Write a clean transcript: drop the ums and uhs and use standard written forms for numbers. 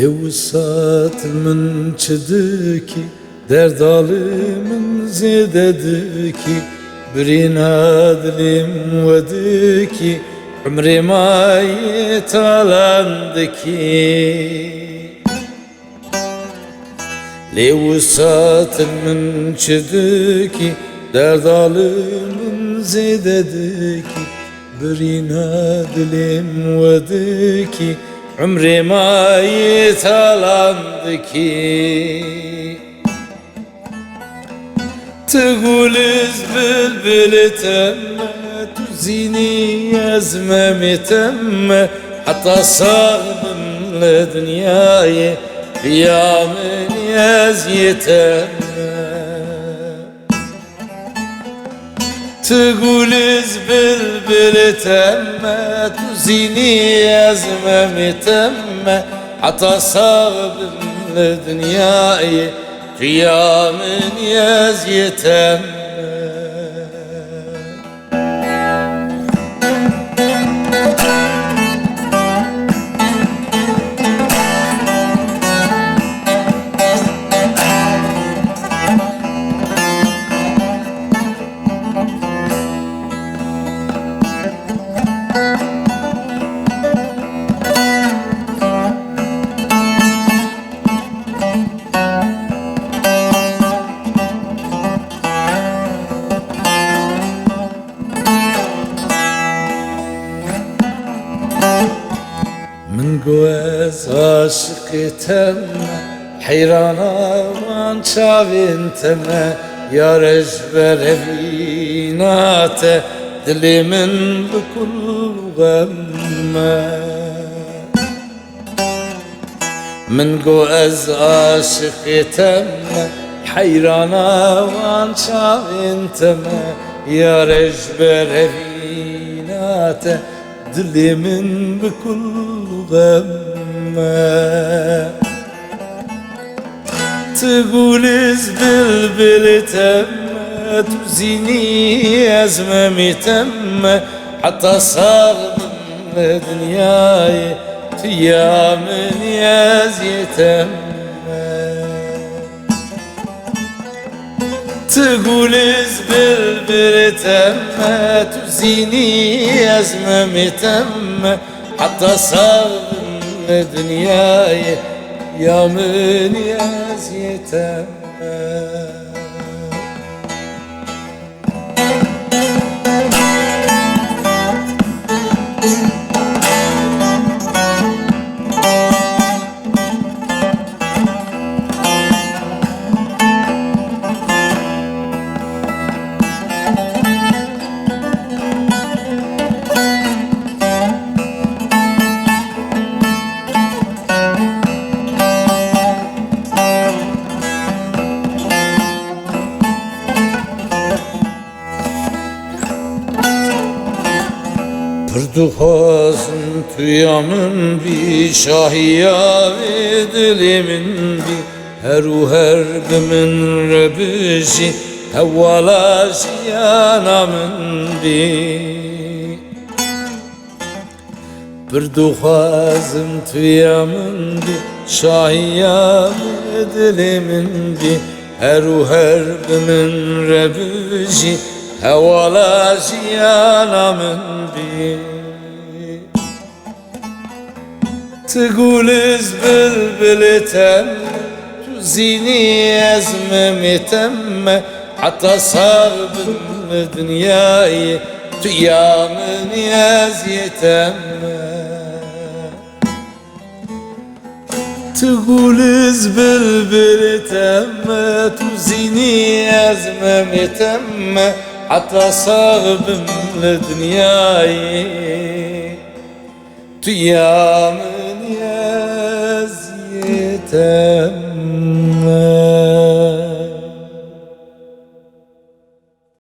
لوسات من شدكي دردالي من زيددكي برينا دلم ودكي عمري ما يتعلندكي لوسات من شدكي دردالي من زيددكي برينا دلم ودكي عمري ما يتعلندكي تقول بلبل تم تزيني أزمة تم حتى صار من الدنيا يا من يزيتم تقول بلبل تم تزيني أزمة تم حتى صار من الدنيا يا من يزيتم من قوز عاشق تم حيرانا وان شافين تم يا رجبر بينات دلي من بكل غم من قوز عاشق تم حيرانا وان شافين تم يا رجبر بينات دلي من بكل غم تقول بلبل تم تزيني أزمة تم حتى صار من الدنيا يا من يزيتم تقول بلبل تم تزيني أزمة تم حتى صار من الدنيا يا من يزيتم Pırduhazın tüyamın bir şahiya ve dilimin bir heru herbimin rebişi hevvala şiyanamın bir Pırduhazın tüyamın bir şahiya ve dilimin bir heru herbimin rebişi hevvala şiyanamın bir تقول بلبل تم تزيني أزمة تم حتى صار بالدنيا يا من يزيتم تقول بلبل تم تزيني أزمة تم حتى صار بالدنيا يا من يزيتم